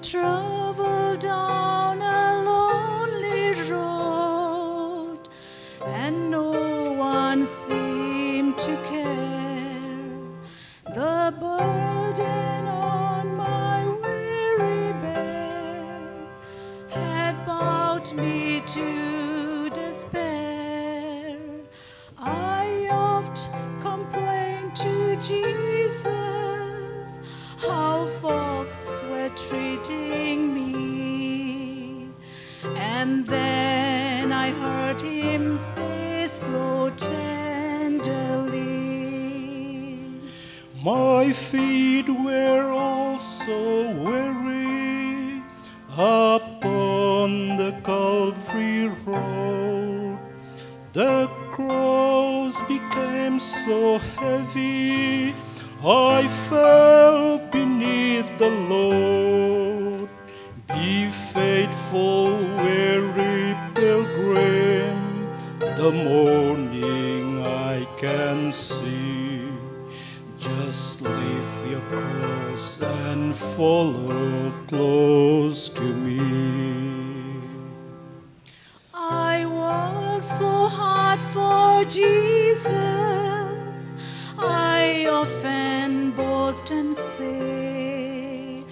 traveled down a lonely road, and no one seemed to care. The burden on my weary back had bowed me to despair. I oft complained to Jesus how folks were treating me, and then I heard him say so tenderly, my feet were also weary upon the Calvary road. The cross became so heavy, I fell beneath the load. Be faithful, weary pilgrim, the morning I can see. Just leave your cross and follow close to me. I worked so hard for Jesus, I often boast and say,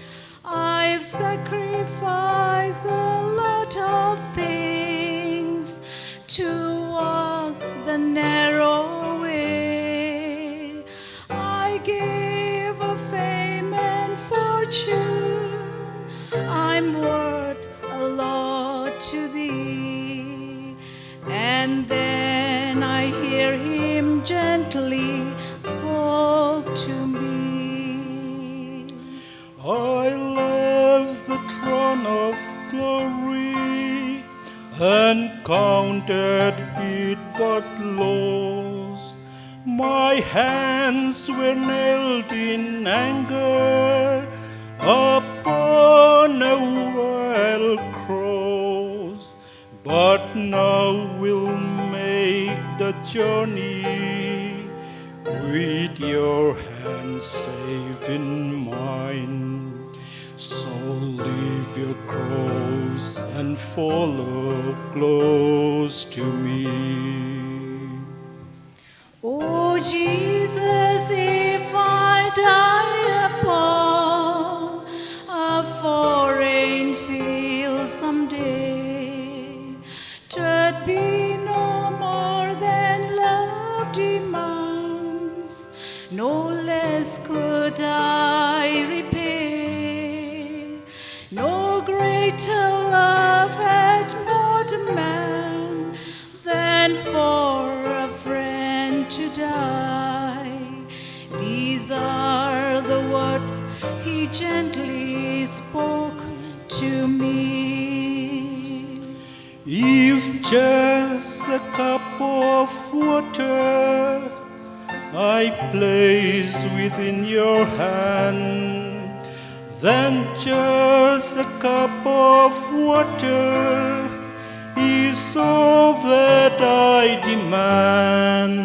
I've sacrificed a lot of things to walk the narrow way. I gave of fame and fortune, I'm worth a lot to thee. And then I hear him gently spoke to me. I left the throne of glory and counted it but loss. My hands were nailed in anger upon a royal cross, but now we'll make the journey with your hands saved in mine. So leave your cross and follow close to me. Oh Jesus, if I die upon a foreign field someday, 'twould be no more than love demands, no less could I repay. No greater love had moved a man than for a friend to die. These are the words he gently spoke to me. If just a cup of water I place within your hand, then just a cup of water is all that I demand.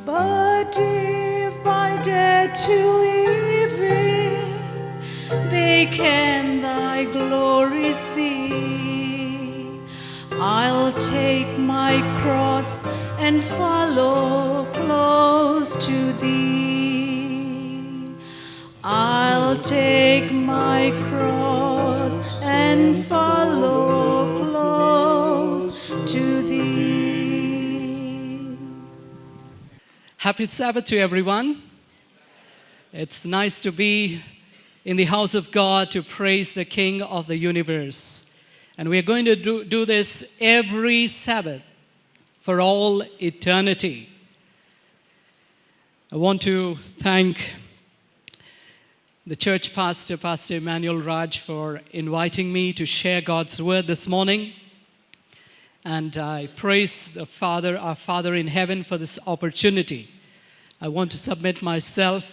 But if I dare to live in, they can thy glory see. I'll take my cross and follow close to thee. I'll take my cross and follow close to thee. Happy Sabbath to everyone. It's nice to be in the house of God to praise the King of the universe. And we're going to do this every Sabbath for all eternity. I want to thank the church pastor, Pastor Emmanuel Raj, for inviting me to share God's word this morning. And I praise the Father, our Father in heaven, for this opportunity. I want to submit myself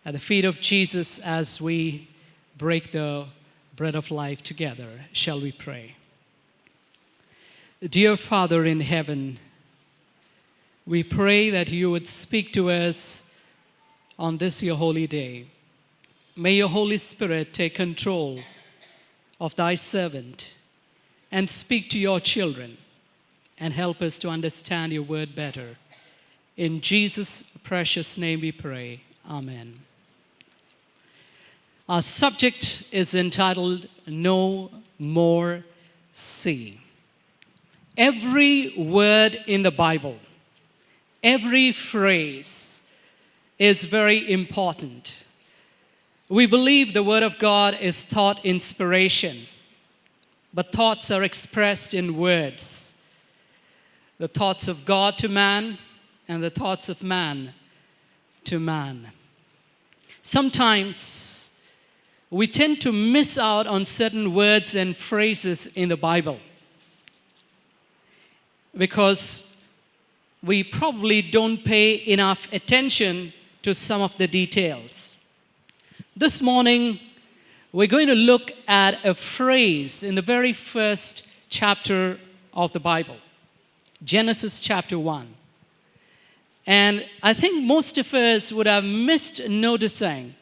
at the feet of Jesus as we break the bread of life together. Shall we pray? Dear Father in heaven, we pray that you would speak to us on this your holy day. May your Holy Spirit take control of thy servant and speak to your children and help us to understand your word better. In Jesus' precious name we pray. Amen. Our subject is entitled No More Sea. Every word in the Bible, every phrase is very important. We believe the Word of God is thought inspiration, but thoughts are expressed in words. The thoughts of God to man and the thoughts of man to man. Sometimes we tend to miss out on certain words and phrases in the Bible because we probably don't pay enough attention to some of the details. This morning, we're going to look at a phrase in the very first chapter of the Bible, Genesis chapter 1. And I think most of us would have missed noticing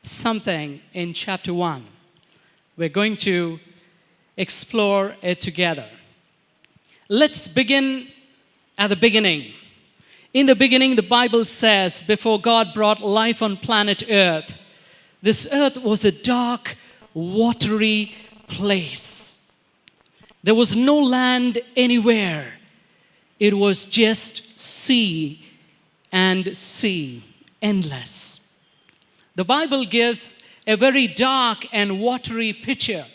something in chapter 1. We're going to explore it together. Let's begin at the beginning. In the beginning, the Bible says, before God brought life on planet Earth, this earth was a dark, watery place. There was no land anywhere. It was just sea and sea, endless. The Bible gives a very dark and watery picture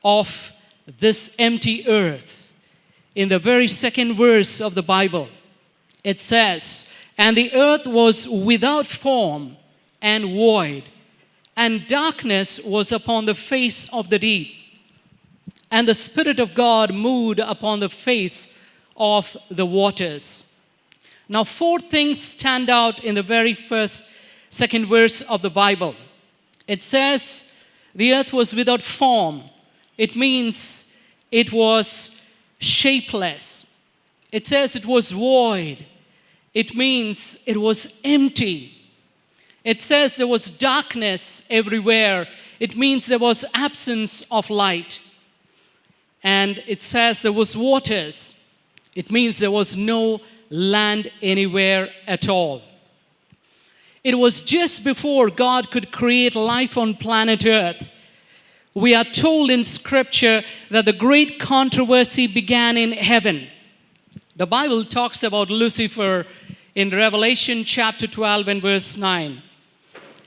of this empty earth. In the very second verse of the Bible, it says, "And the earth was without form and void, and darkness was upon the face of the deep. And the Spirit of God moved upon the face of the waters." Now, four things stand out in the very second verse of the Bible. It says, the earth was without form. It means it was shapeless. It says it was void. It means it was empty. It says there was darkness everywhere. It means there was absence of light. And it says there was waters. It means there was no land anywhere at all. It was just before God could create life on planet Earth. We are told in Scripture that the great controversy began in heaven. The Bible talks about Lucifer in Revelation chapter 12 and verse 9.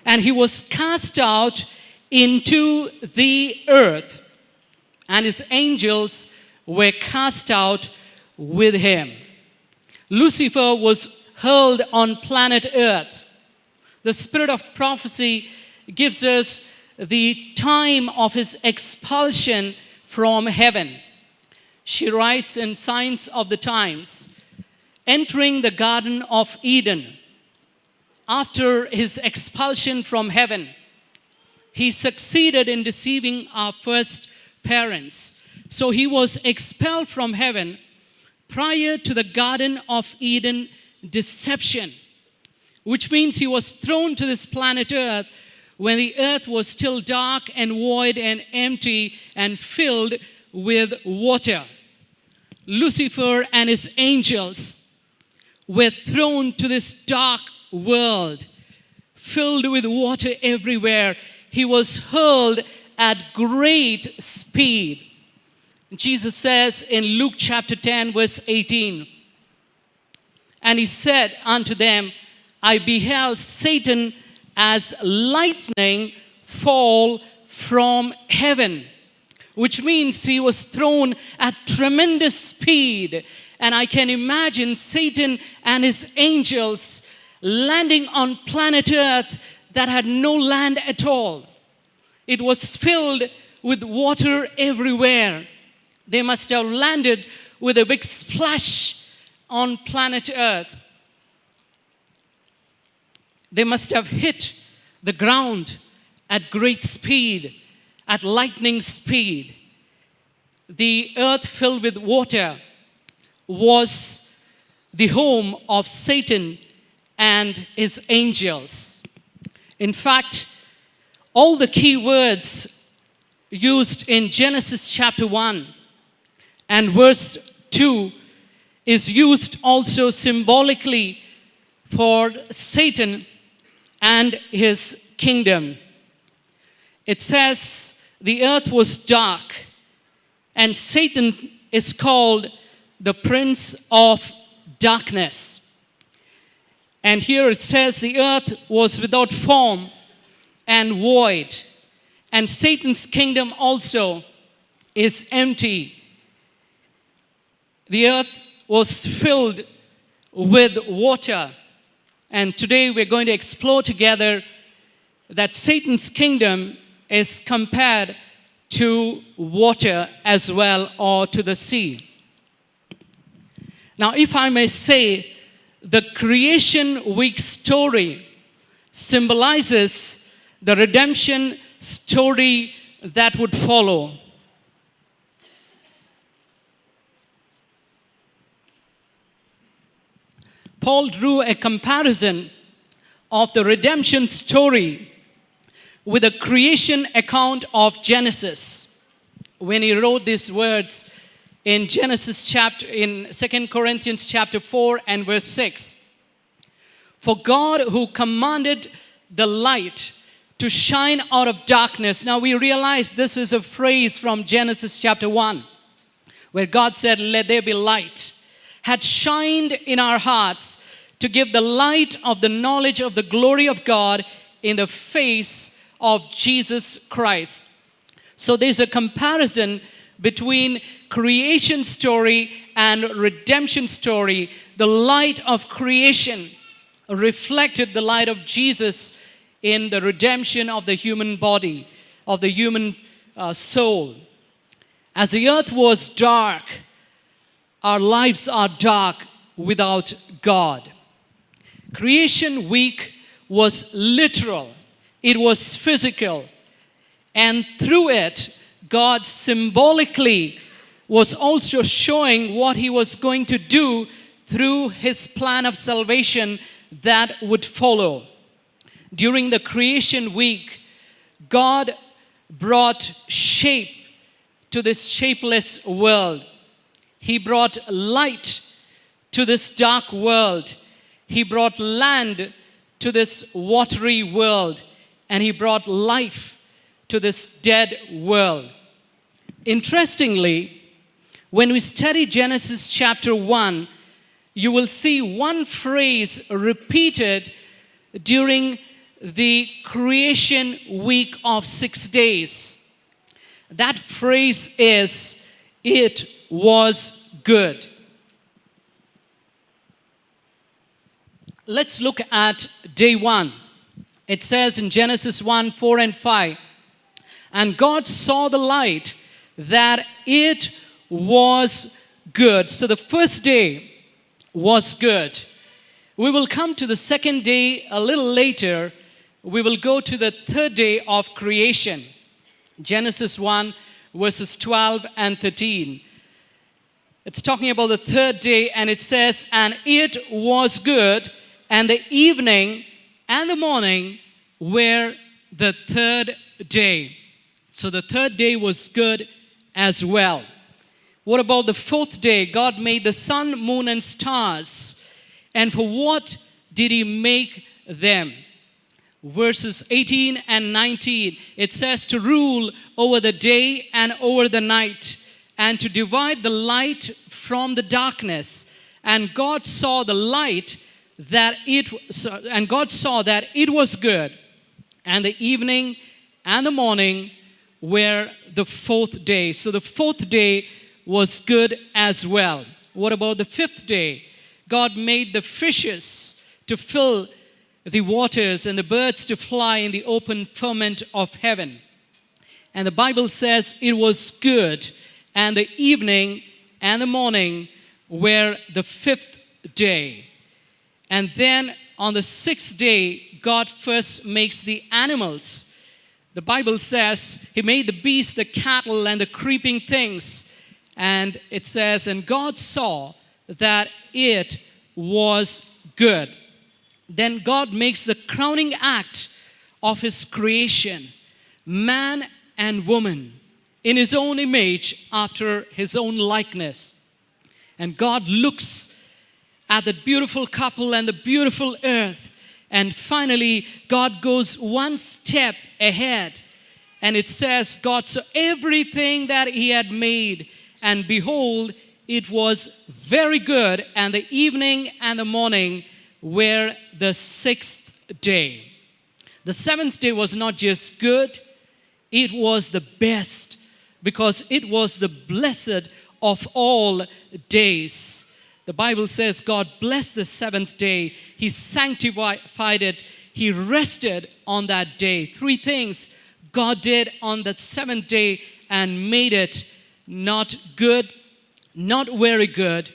And he was cast out into the earth, and his angels were cast out with him. Lucifer was hurled on planet Earth. The spirit of prophecy gives us the time of his expulsion from heaven. She writes in Signs of the Times, entering the Garden of Eden, after his expulsion from heaven, he succeeded in deceiving our first parents. So he was expelled from heaven prior to the Garden of Eden deception, which means he was thrown to this planet Earth when the earth was still dark and void and empty and filled with water. Lucifer and his angels were thrown to this dark world filled with water everywhere. He was hurled at great speed. Jesus says in Luke chapter 10 verse 18, "And he said unto them, I beheld Satan as lightning fall from heaven," which means he was thrown at tremendous speed. And I can imagine Satan and his angels landing on planet Earth that had no land at all. It was filled with water everywhere. They must have landed with a big splash on planet Earth. They must have hit the ground at great speed, at lightning speed. The earth filled with water was the home of Satan and his angels. In fact, All the key words used in Genesis chapter 1 and verse 2 is used also symbolically for Satan and his kingdom. It says the earth was dark, and Satan is called the prince of darkness. And here it says the earth was without form and void, and Satan's kingdom also is empty. The earth was filled with water. And today we're going to explore together that Satan's kingdom is compared to water as well, or to the sea. Now, if I may say, the creation week story symbolizes the redemption story that would follow. Paul drew a comparison of the redemption story with the creation account of Genesis when he wrote these words in in 2 Corinthians chapter 4 and verse 6. For God, who commanded the light to shine out of darkness. Now we realize this is a phrase from Genesis chapter 1, where God said, "Let there be light," had shined in our hearts to give the light of the knowledge of the glory of God in the face of Jesus Christ. So there's a comparison between creation story and redemption story. The light of creation reflected the light of Jesus in the redemption of the human body, of the human soul. As the earth was dark, our lives are dark without God. Creation week was literal. It was physical. And through it, God symbolically was also showing what he was going to do through his plan of salvation that would follow. During the creation week, God brought shape to this shapeless world. He brought light to this dark world. He brought land to this watery world. And he brought life to this dead world. Interestingly, when we study Genesis chapter 1, you will see one phrase repeated during the creation week of 6 days. That phrase is, "It was good." Let's look at day 1. It says in Genesis 1, 4 and 5, "And God saw the light, that it was good." So the first day was good. We will come to the second day a little later. We will go to the third day of creation. Genesis 1, verses 12 and 13. It's talking about the third day, and it says, "And it was good, and the evening and the morning were the third day." So the third day was good as well. What about the fourth day? God made the sun, moon, and stars. And for what did he make them? Verses 18 and 19, it says, "To rule over the day and over the night, and to divide the light from the darkness. And God saw the light and God saw that it was good. And the evening and the morning were the fourth day." So the fourth day was good as well. What about the fifth day? God made the fishes to fill the waters and the birds to fly in the open firmament of heaven. And the Bible says it was good. And the evening and the morning were the fifth day. And then on the sixth day, God first makes the animals. The Bible says he made the beasts, the cattle, and the creeping things. And it says, "And God saw that it was good." Then God makes the crowning act of his creation. man and woman in his own image after his own likeness. And God looks at the beautiful couple and the beautiful earth. And finally, God goes one step ahead. And it says, God saw everything that he had made. And behold, it was very good. And the evening and the morning were the sixth day. The seventh day was not just good, it was the best, because it was the blessed of all days. The Bible says God blessed the seventh day. He sanctified it. He rested on that day. Three things God did on that seventh day and made it not good, not very good,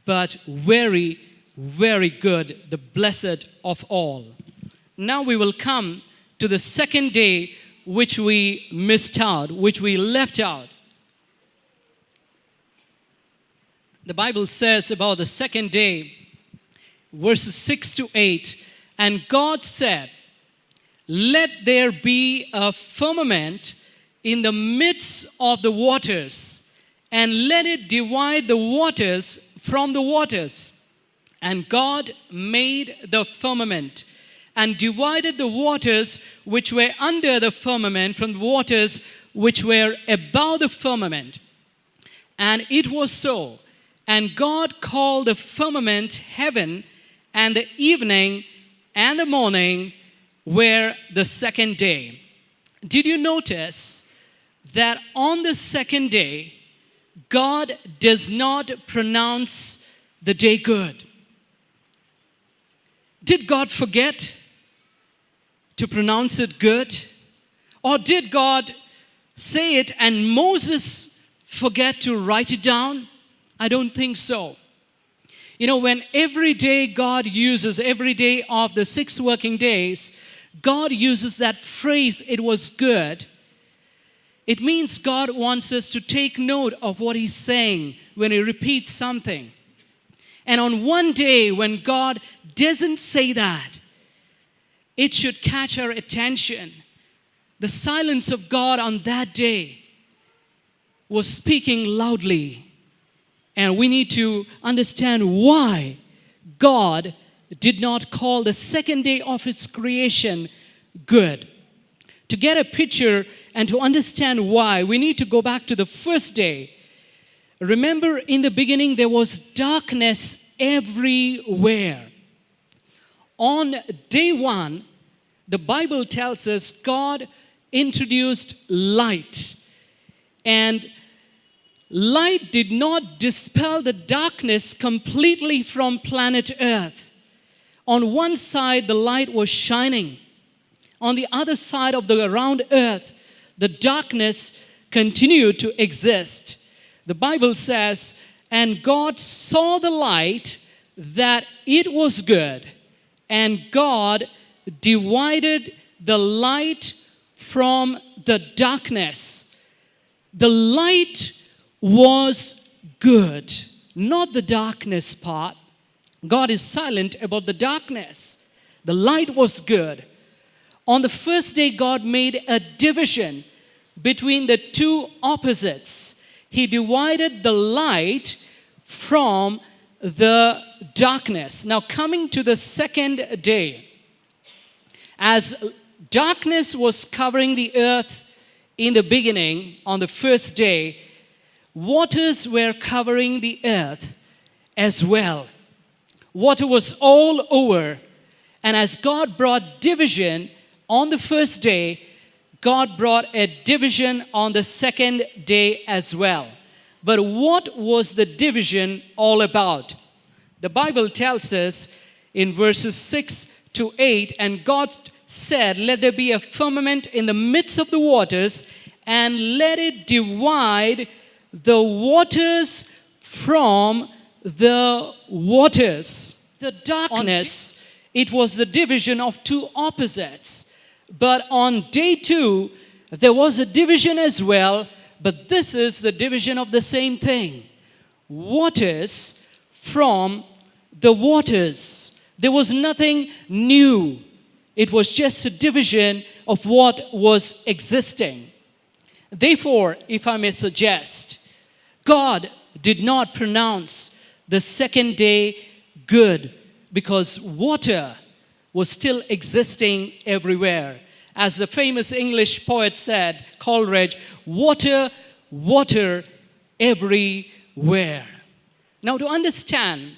but very, very good, the blessed of all. Now we will come to the second day, which we missed out, which we left out. The Bible says about the second day, verses 6 to 8, and God said, let there be a firmament in the midst of the waters, and let it divide the waters from the waters. And God made the firmament, and divided the waters which were under the firmament from the waters which were above the firmament. And it was so. And God called the firmament heaven, and the evening and the morning were the second day. Did you notice that on the second day, God does not pronounce the day good? Did God forget to pronounce it good? Or did God say it and Moses forget to write it down? I don't think so. You know, when every day God uses, every day of the 6 working days, God uses that phrase, it was good. It means God wants us to take note of what he's saying when he repeats something. And on one day when God doesn't say that, it should catch our attention. The silence of God on that day was speaking loudly. And we need to understand why God did not call the second day of his creation good. To get a picture and to understand why, we need to go back to the first day. Remember, in the beginning, there was darkness everywhere. On day one, the Bible tells us God introduced light. And light did not dispel the darkness completely from planet Earth. On one side, the light was shining. On the other side of the round earth, the darkness continued to exist. The Bible says, and God saw the light that it was good, and God divided the light from the darkness. The light was good, not the darkness part. God is silent about the darkness. The light was good. On the first day, God made a division between the two opposites. He divided the light from the darkness. Now, coming to the second day, as darkness was covering the earth in the beginning, on the first day, waters were covering the earth as well. Water was all over. And as God brought division on the first day, God brought a division on the second day as well. But what was the division all about? The Bible tells us in verses 6 to 8, and God said, let there be a firmament in the midst of the waters, and let it divide the waters from the waters. The darkness, it was the division of two opposites. But on day 2, there was a division as well, but this is the division of the same thing. Waters from the waters. There was nothing new. It was just a division of what was existing. Therefore, if I may suggest, God did not pronounce the second day good because water was still existing everywhere. As the famous English poet said, Coleridge, water, water everywhere. Now, to understand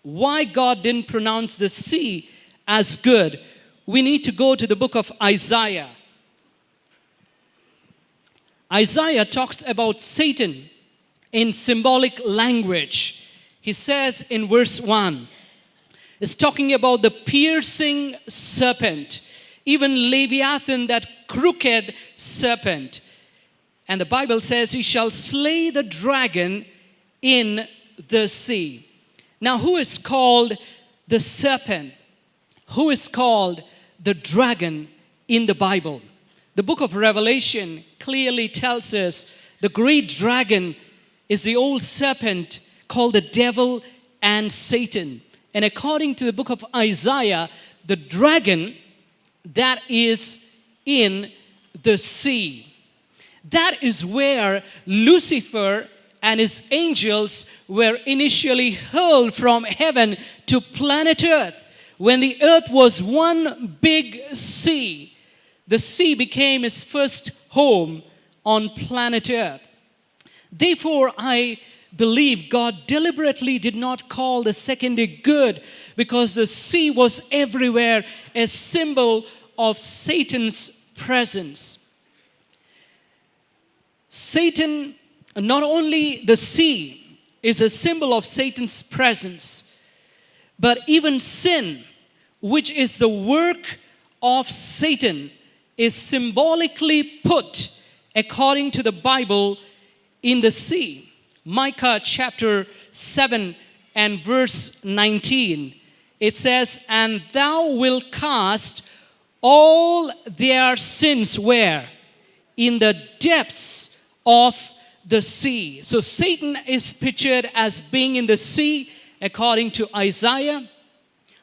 why God didn't pronounce the sea as good, we need to go to the book of Isaiah. Isaiah talks about Satan in symbolic language. He says in verse 1, it's talking about the piercing serpent, even Leviathan, that crooked serpent. And the Bible says, he shall slay the dragon in the sea. Now, who is called the serpent? Who is called the dragon in the Bible? The book of Revelation clearly tells us the great dragon is the old serpent called the devil and Satan. And according to the book of Isaiah, the dragon that is in the sea. That is where Lucifer and his angels were initially hurled from heaven to planet Earth. When the earth was one big sea, the sea became his first home on planet Earth. Therefore, I believe God deliberately did not call the second day good because the sea was everywhere, a symbol of Satan's presence. Satan, not only the sea is a symbol of Satan's presence, but even sin, which is the work of Satan, is symbolically put, according to the Bible, in the sea. Micah chapter 7 and verse 19. It says, and thou wilt cast all their sins where? In the depths of the sea. So Satan is pictured as being in the sea, according to Isaiah.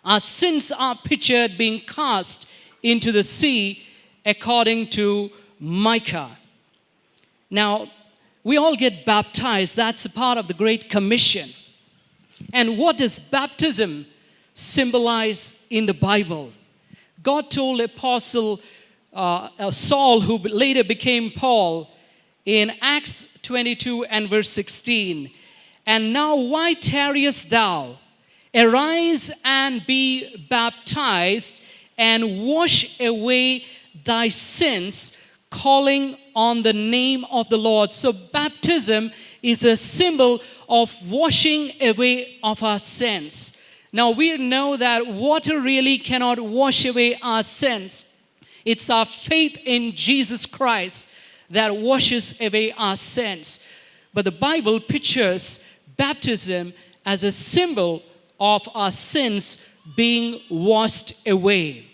Our sins are pictured being cast into the sea, according to Micah. Now, we all get baptized. That's a part of the Great Commission. And what does baptism symbolize in the Bible? God told Apostle Saul, who later became Paul, in Acts 22 and verse 16, and now why tarriest thou? Arise and be baptized and wash away thy sins, calling on the name of the Lord. So baptism is a symbol of washing away of our sins. Now we know that water really cannot wash away our sins. It's our faith in Jesus Christ that washes away our sins. But the Bible pictures baptism as a symbol of our sins being washed away.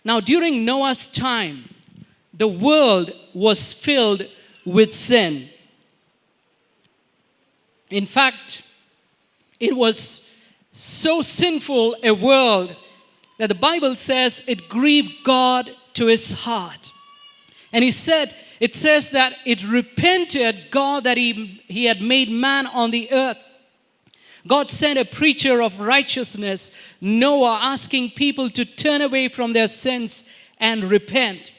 Now, during Noah's time, the world was filled with sin. In fact, it was so sinful a world that the Bible says it grieved God to his heart. And it says that it repented God that he had made man on the earth. God sent a preacher of righteousness, Noah, asking people to turn away from their sins and repent.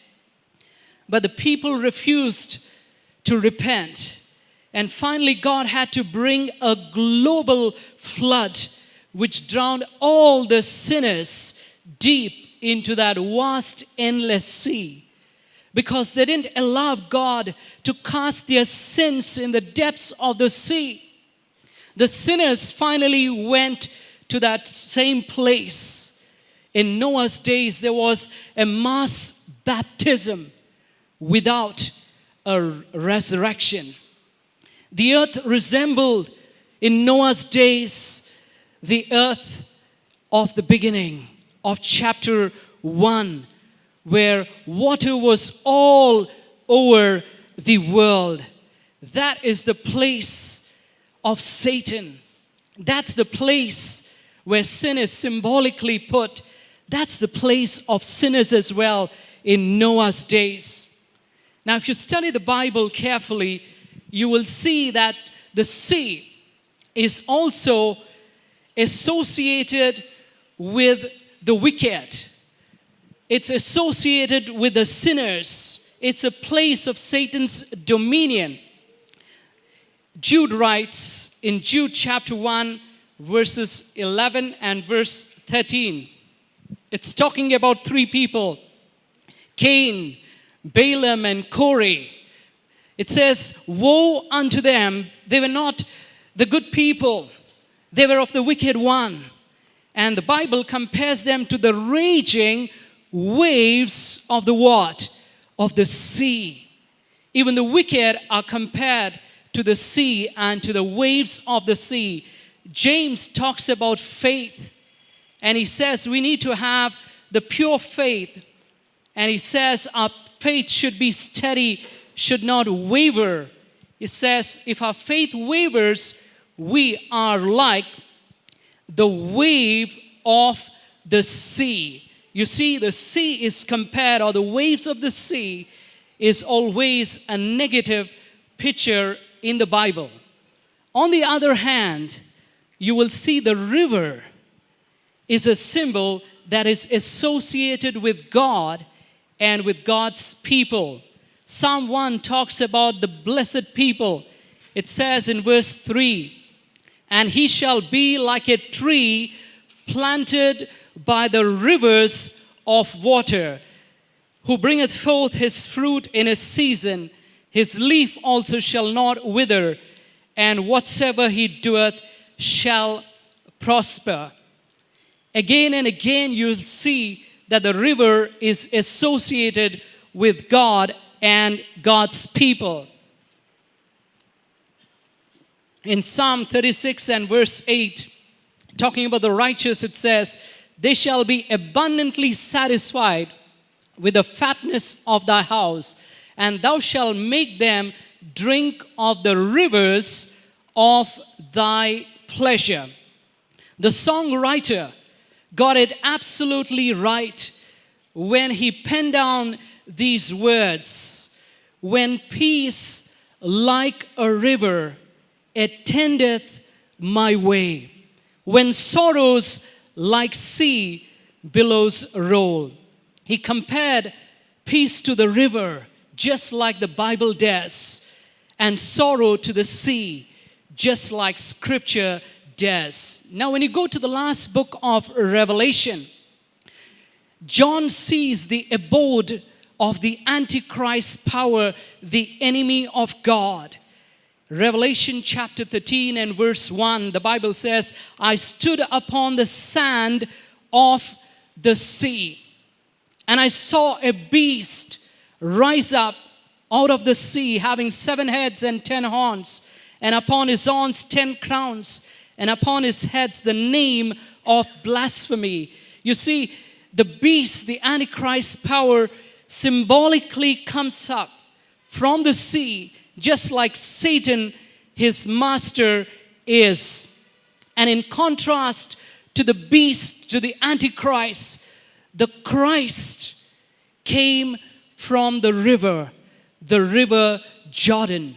But the people refused to repent. And finally, God had to bring a global flood which drowned all the sinners deep into that vast, endless sea. Because they didn't allow God to cast their sins in the depths of the sea. The sinners finally went to that same place. In Noah's days, there was a mass baptism without a resurrection. The earth resembled, in Noah's days, the earth of the beginning of chapter 1, where water was all over the world. That is the place of Satan. That's the place where sin is symbolically put. That's the place of sinners as well, in Noah's days. Now, if you study the Bible carefully, you will see that the sea is also associated with the wicked. It's associated with the sinners. It's a place of Satan's dominion. Jude writes in Jude chapter 1, verses 11 and verse 13. It's talking about three people, Cain, Balaam, and Korah. It says, woe unto them, they were not the good people, they were of the wicked one. And the Bible compares them to the raging waves of the what? Of the sea. Even the wicked are compared to the sea and to the waves of the sea. James talks about faith, and he says we need to have the pure faith. And he says our faith should be steady, should not waver. He says if our faith wavers, we are like the wave of the sea. You see, the sea is compared, or the waves of the sea is always a negative picture in the Bible. On the other hand, you will see the river is a symbol that is associated with God and with God's people. Psalm 1 talks about the blessed people. It says in verse 3, and he shall be like a tree planted by the rivers of water, who bringeth forth his fruit in his season. His leaf also shall not wither, and whatsoever he doeth shall prosper. Again and again you'll see that the river is associated with God and God's people. In Psalm 36 and verse 8, talking about the righteous, it says, they shall be abundantly satisfied with the fatness of thy house, and thou shalt make them drink of the rivers of thy pleasure. The songwriter got it absolutely right when he penned down these words. When peace like a river attendeth my way, when sorrows like sea billows roll. He compared peace to the river, just like the Bible does, and sorrow to the sea, just like Scripture does. Now, when you go to the last book of Revelation, John sees the abode of the Antichrist power, the enemy of God. Revelation chapter 13 and verse 1, the Bible says, I stood upon the sand of the sea, and I saw a beast rise up out of the sea, having 7 heads and 10 horns, and upon his horns 10 crowns, and upon his heads the name of blasphemy. You see, the beast, the Antichrist power, symbolically comes up from the sea, just like Satan, his master, is. And in contrast to the beast, to the Antichrist, the Christ came from the river Jordan,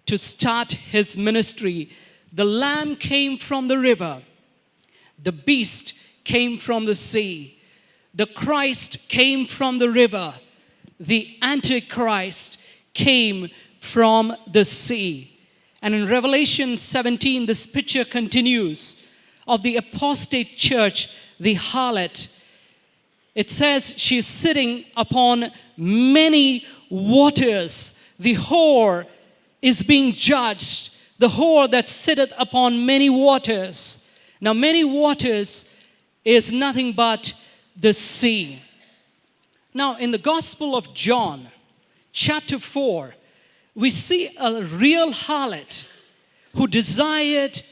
to start his ministry. The Lamb came from the river. The beast came from the sea. The Christ came from the river. The Antichrist came from the sea. And in Revelation 17, this picture continues of the apostate church, the harlot. It says she is sitting upon many waters. The whore is being judged. The whore that sitteth upon many waters. Now, many waters is nothing but the sea. Now, in the Gospel of John, chapter 4, we see a real harlot who desired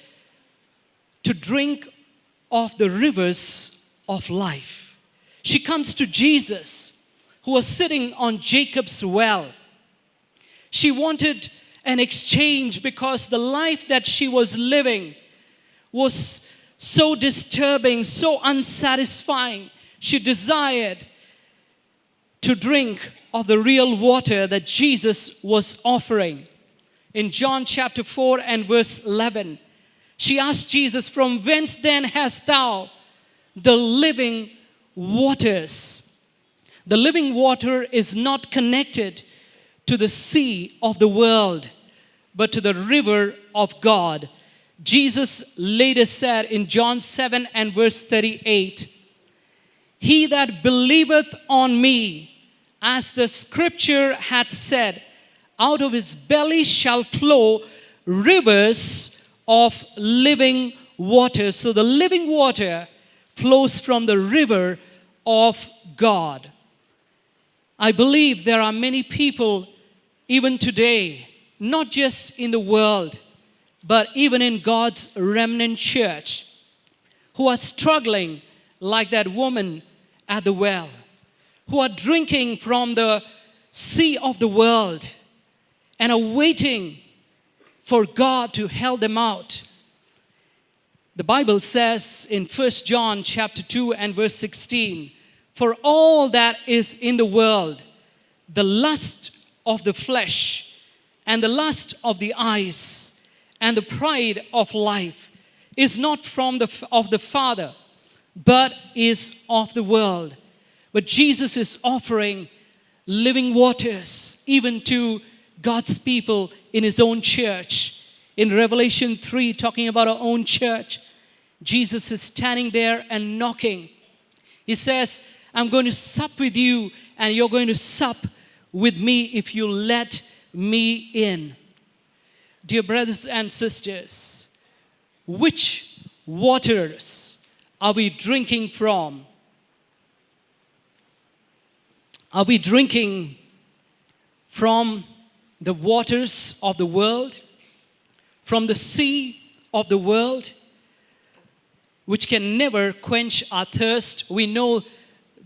to drink of the rivers of life. She comes to Jesus, who was sitting on Jacob's well. She wanted an exchange because the life that she was living was so disturbing, so unsatisfying. She desired to drink of the real water that Jesus was offering. In John chapter 4 and verse 11, she asked Jesus, "From whence then hast thou the living waters?" The living water is not connected to the sea of the world, but to the river of God. Jesus later said in John 7 and verse 38, "He that believeth on me, as the scripture hath said, out of his belly shall flow rivers of living water." So the living water flows from the river of God. I believe there are many people even today, not just in the world, but even in God's remnant church, who are struggling like that woman at the well, who are drinking from the sea of the world and are waiting for God to help them out. The Bible says in 1 John chapter 2 and verse 16, "For all that is in the world, the lust of the flesh and the lust of the eyes and the pride of life is not from of the Father, but is of the world." But Jesus is offering living waters even to God's people in his own church. In Revelation 3, talking about our own church, Jesus is standing there and knocking. He says, "I'm going to sup with you, and you're going to sup with me if you let me in." Dear brothers and sisters, which waters are we drinking from? Are we drinking from the waters of the world, from the sea of the world, which can never quench our thirst? We know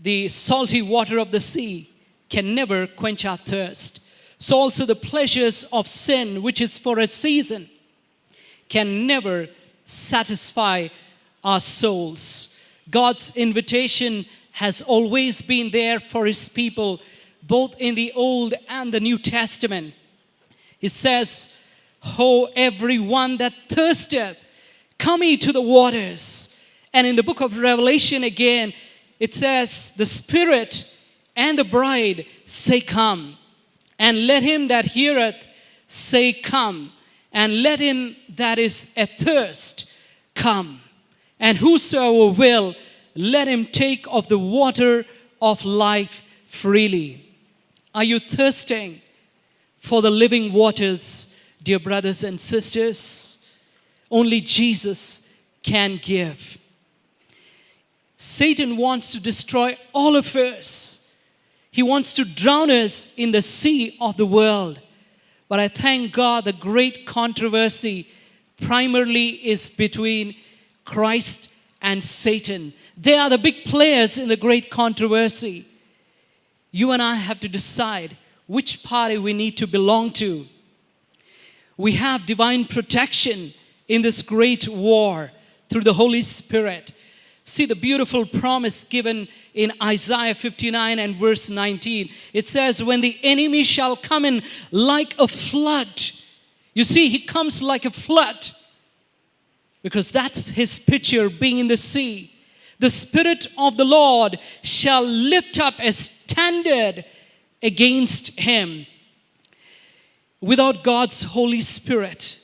the salty water of the sea can never quench our thirst. So also the pleasures of sin, which is for a season, can never satisfy our souls. God's invitation has always been there for his people, both in the Old and the New Testament. He says, "Ho, everyone that thirsteth, come ye to the waters." And in the book of Revelation again, it says, "The Spirit and the bride say, Come. And let him that heareth say, Come. And let him that is athirst come. And whosoever will, let him take of the water of life freely." Are you thirsting for the living waters, dear brothers and sisters? Only Jesus can give. Satan wants to destroy all of us. He wants to drown us in the sea of the world. But I thank God the great controversy primarily is between Christ and Satan. They are the big players in the great controversy. You and I have to decide which party we need to belong to. We have divine protection in this great war through the Holy Spirit. See the beautiful promise given in Isaiah 59 and verse 19. It says, "When the enemy shall come in like a flood." You see, he comes like a flood because that's his picture, being in the sea. "The Spirit of the Lord shall lift up a standard against him." Without God's Holy Spirit,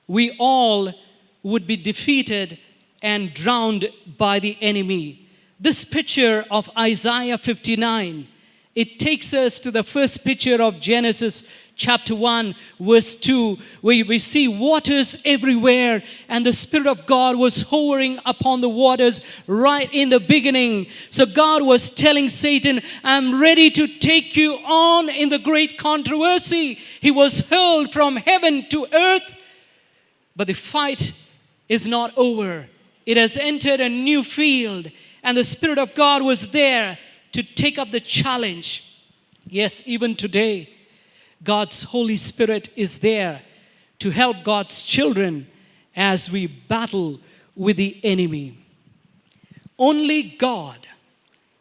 we all would be defeated and drowned by the enemy. This picture of Isaiah 59, it takes us to the first picture of Genesis chapter 1, verse 2, where we see waters everywhere, and the Spirit of God was hovering upon the waters right in the beginning. So God was telling Satan, "I'm ready to take you on in the great controversy." He was hurled from heaven to earth, but the fight is not over. It has entered a new field, and the Spirit of God was there to take up the challenge. Yes, even today, God's Holy Spirit is there to help God's children as we battle with the enemy. Only God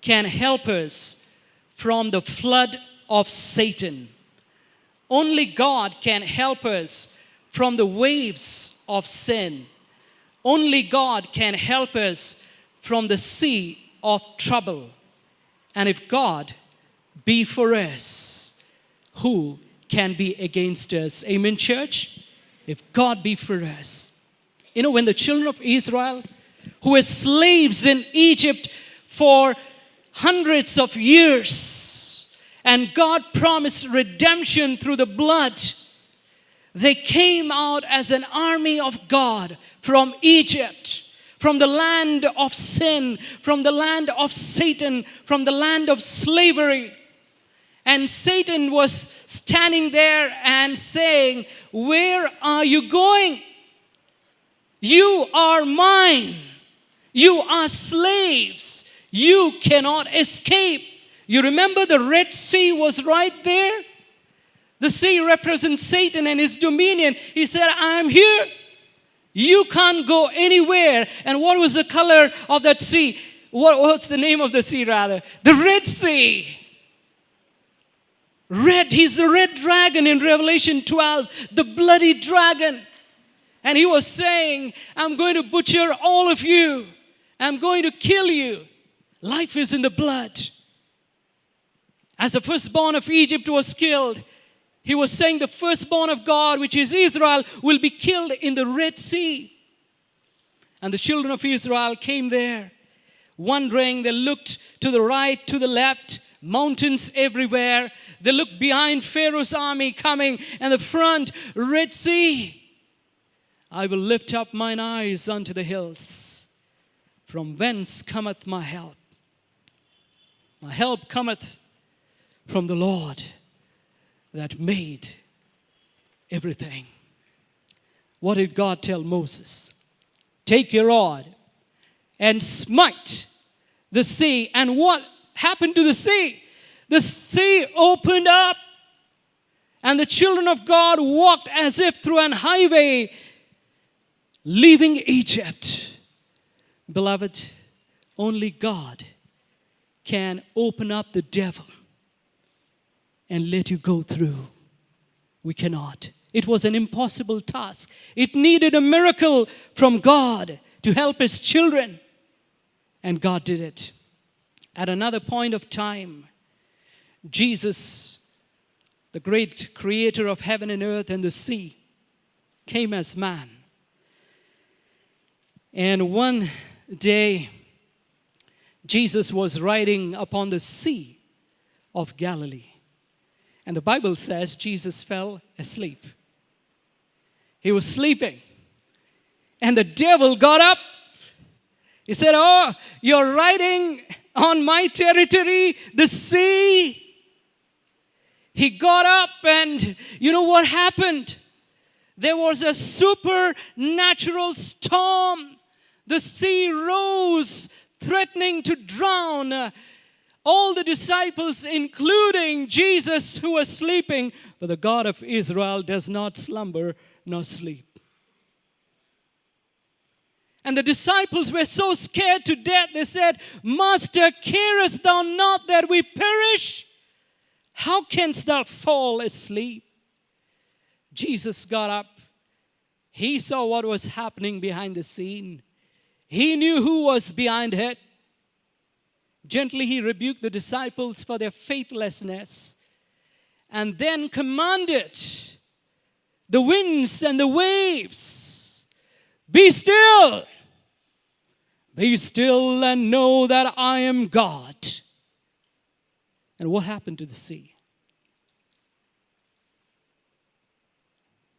can help us from the flood of Satan. Only God can help us from the waves of sin. Only God can help us from the sea of trouble. And if God be for us, who can be against us? Amen, church? If God be for us. You know, when the children of Israel, who were slaves in Egypt for hundreds of years, and God promised redemption through the blood, they came out as an army of God from Egypt, from the land of sin, from the land of Satan, from the land of slavery. And Satan was standing there and saying, "Where are you going? You are mine. You are slaves. You cannot escape." You remember the Red Sea was right there? The sea represents Satan and his dominion. He said, "I am here. You can't go anywhere." And what was the color of that sea? What's the name of the sea rather? The Red Sea. Red, he's the red dragon in Revelation 12, the bloody dragon. And he was saying, "I'm going to butcher all of you. I'm going to kill you." Life is in the blood. As the firstborn of Egypt was killed, he was saying the firstborn of God, which is Israel, will be killed in the Red Sea. And the children of Israel came there, wondering. They looked to the right, to the left, mountains everywhere. They looked behind Pharaoh's army coming, and the front, Red Sea. "I will lift up mine eyes unto the hills. From whence cometh my help? My help cometh from the Lord that made everything." What did God tell Moses? "Take your rod and smite the sea." And what happened to the sea? The sea opened up, and the children of God walked as if through an highway, leaving Egypt. Beloved, only God can open up the devil and let you go through. We cannot. It was an impossible task. It needed a miracle from God to help his children, and God did it. At another point of time, Jesus, the great creator of heaven and earth and the sea, came as man. And one day, Jesus was riding upon the sea of Galilee. And the Bible says Jesus fell asleep. He was sleeping. And the devil got up. He said, "Oh, you're riding on my territory, the sea." He got up, and you know what happened? There was a supernatural storm. The sea rose, threatening to drown all the disciples, including Jesus, who was sleeping. But the God of Israel does not slumber nor sleep. And the disciples were so scared to death, they said, "Master, carest thou not that we perish? How canst thou fall asleep?" Jesus got up. He saw what was happening behind the scene. He knew who was behind it. Gently he rebuked the disciples for their faithlessness, and then commanded the winds and the waves, "Be still. Be still and know that I am God." And what happened to the sea?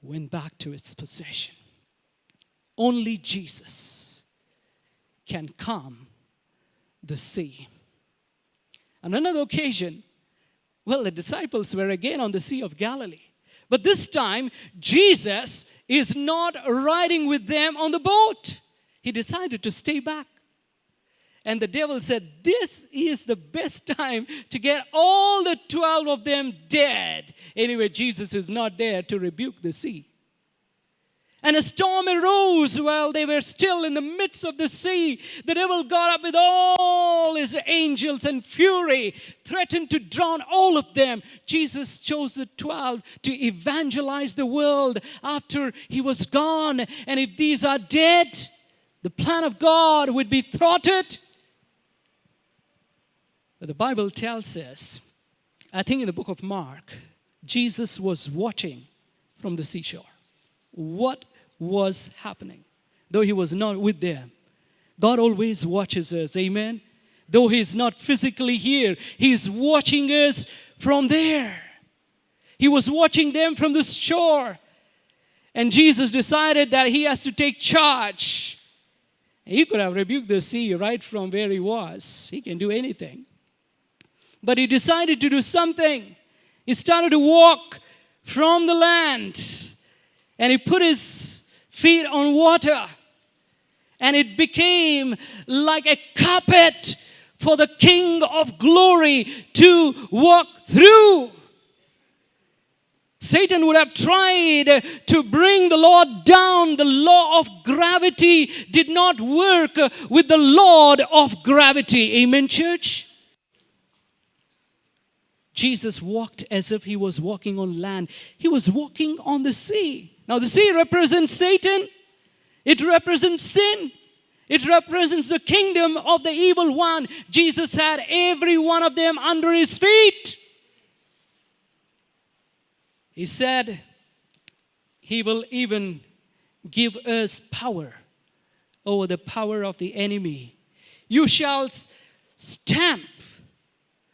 Went back to its position. Only Jesus can calm the sea. On another occasion, the disciples were again on the Sea of Galilee. But this time, Jesus is not riding with them on the boat. He decided to stay back. And the devil said, "This is the best time to get all the 12 of them dead." Anyway, Jesus is not there to rebuke the sea. And a storm arose while they were still in the midst of the sea. The devil got up with all his angels and fury, threatened to drown all of them. Jesus chose the 12 to evangelize the world after he was gone. And if these are dead, the plan of God would be thwarted. But the Bible tells us, I think in the book of Mark, Jesus was watching from the seashore. What was happening? Though he was not with them, God always watches us, amen? Though he's not physically here, he's watching us from there. He was watching them from the shore. And Jesus decided that he has to take charge. He could have rebuked the sea right from where he was. He can do anything. But he decided to do something. He started to walk from the land. And he put his feet on water. And it became like a carpet for the King of Glory to walk through. Satan would have tried to bring the Lord down. The law of gravity did not work with the Lord of gravity. Amen, church? Jesus walked as if he was walking on land. He was walking on the sea. Now the sea represents Satan. It represents sin. It represents the kingdom of the evil one. Jesus had every one of them under his feet. He said he will even give us power over the power of the enemy. You shall stamp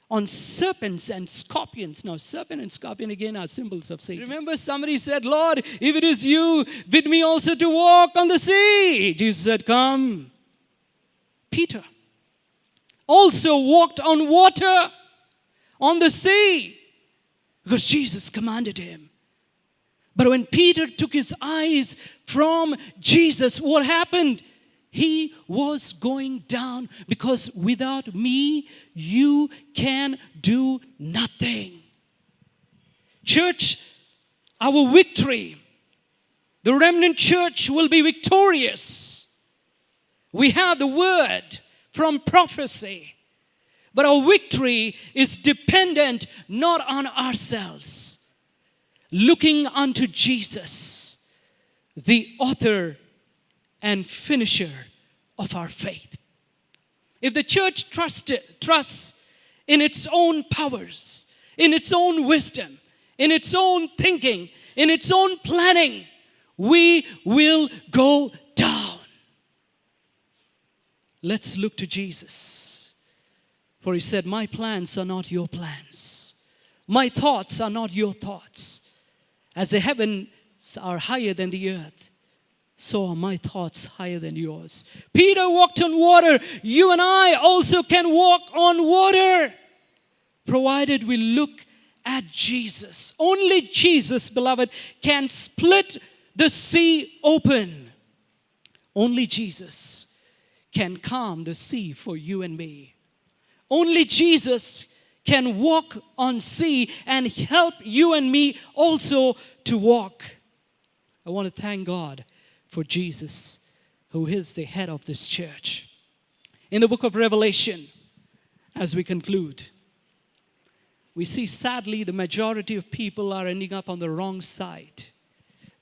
on serpents and scorpions. Now, serpent and scorpion again are symbols of Satan. Remember, somebody said, Lord, if it is you, bid me also to walk on the sea. Jesus said, come. Peter also walked on water on the sea because Jesus commanded him. But when Peter took his eyes from Jesus, what happened? He was going down because without me, you can do nothing. Church, our victory, the remnant church will be victorious. We have the word from prophecy, but our victory is dependent not on ourselves. Looking unto Jesus, the author and finisher of our faith. If the church trusts in its own powers, in its own wisdom, in its own thinking, in its own planning, we will go down. Let's look to Jesus. For he said, my plans are not your plans. My thoughts are not your thoughts. As the heavens are higher than the earth, so are my thoughts higher than yours. Peter walked on water. You and I also can walk on water, provided we look at Jesus. Only Jesus, beloved, can split the sea open. Only Jesus can calm the sea for you and me. Only Jesus can walk on sea and help you and me also to walk. I want to thank God for Jesus, who is the head of this church. In the book of Revelation, as we conclude, we see sadly the majority of people are ending up on the wrong side.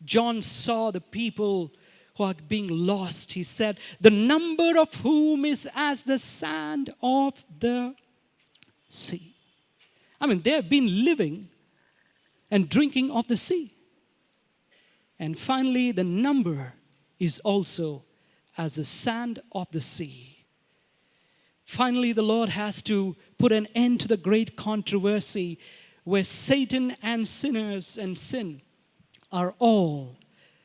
John saw the people who are being lost. He said, the number of whom is as the sand of the sea. I mean, they have been living and drinking of the sea. And finally, the number is also as the sand of the sea. Finally, the Lord has to put an end to the great controversy where Satan and sinners and sin are all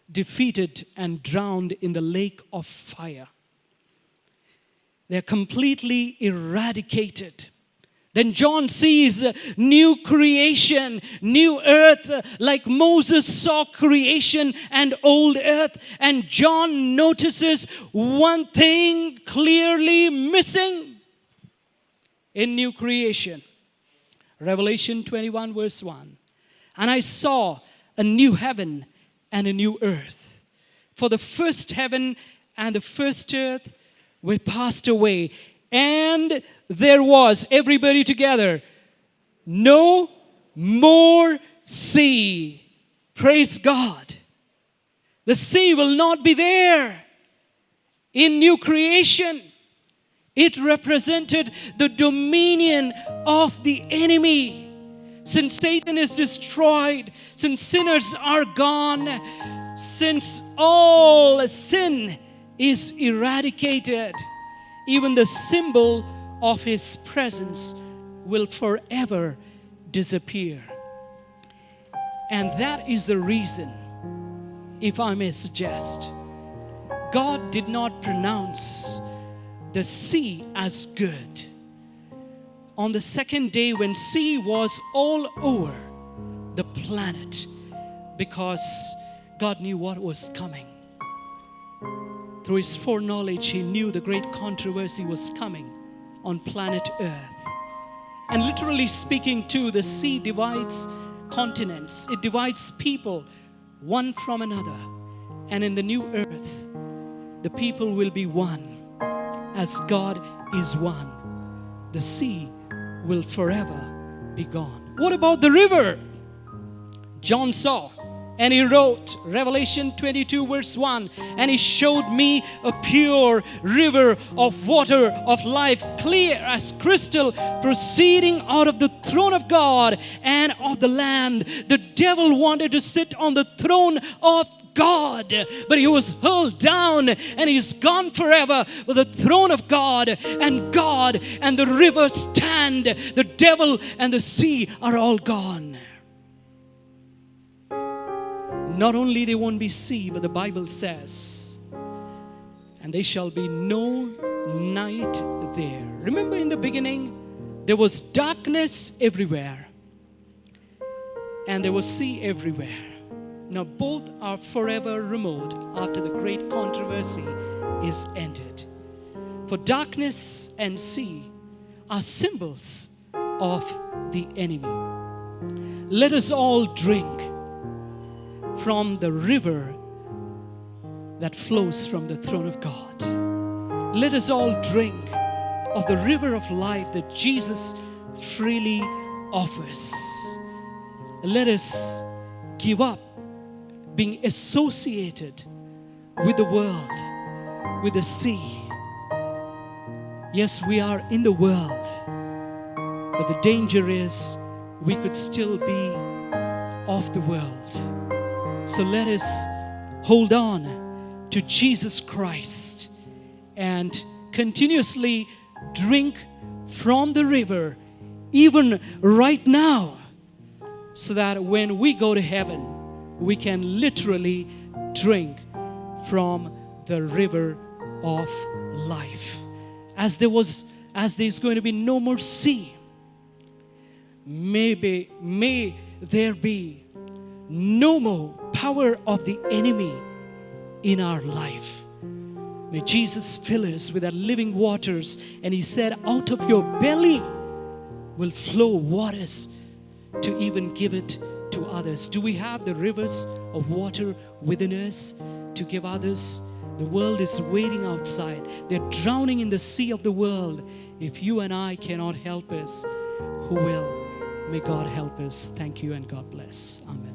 defeated and drowned in the lake of fire. They're completely eradicated. Then John sees new creation, new earth, like Moses saw creation and old earth. And John notices one thing clearly missing in new creation. Revelation 21 verse 1. And I saw a new heaven and a new earth. For the first heaven and the first earth were passed away, and there was, everybody together, no more sea. Praise God. The sea will not be there in new creation. It represented the dominion of the enemy. Since Satan is destroyed, since sinners are gone, since all sin is eradicated, even the symbol of his presence will forever disappear. And that is the reason, if I may suggest, God did not pronounce the sea as good. On the second day, when sea was all over the planet, because God knew what was coming. Through his foreknowledge, he knew the great controversy was coming on planet Earth. And literally speaking too, the sea divides continents. It divides people one from another. And in the new earth, the people will be one as God is one. The sea will forever be gone. What about the river? John saw, and he wrote, Revelation 22 verse 1, and he showed me a pure river of water of life, clear as crystal, proceeding out of the throne of God and of the Lamb. The devil wanted to sit on the throne of God, but he was hurled down and he's gone forever. But the throne of God and the river stand. The devil and the sea are all gone. Not only they won't be sea, but the Bible says, and there shall be no night there. Remember in the beginning, there was darkness everywhere, and there was sea everywhere. Now both are forever removed after the great controversy is ended. For darkness and sea are symbols of the enemy. Let us all drink from the river that flows from the throne of God. Let us all drink of the river of life that Jesus freely offers. Let us give up being associated with the world, with the sea. Yes, we are in the world, but the danger is we could still be of the world. So let us hold on to Jesus Christ and continuously drink from the river, even right now, so that when we go to heaven, we can literally drink from the river of life. As there's going to be no more sea, may there be no more power of the enemy in our life. May Jesus fill us with that living waters. And he said, out of your belly will flow waters to even give it to others. Do we have the rivers of water within us to give others? The world is waiting outside. They're drowning in the sea of the world. If you and I cannot help us, who will? May God help us. Thank you and God bless. Amen.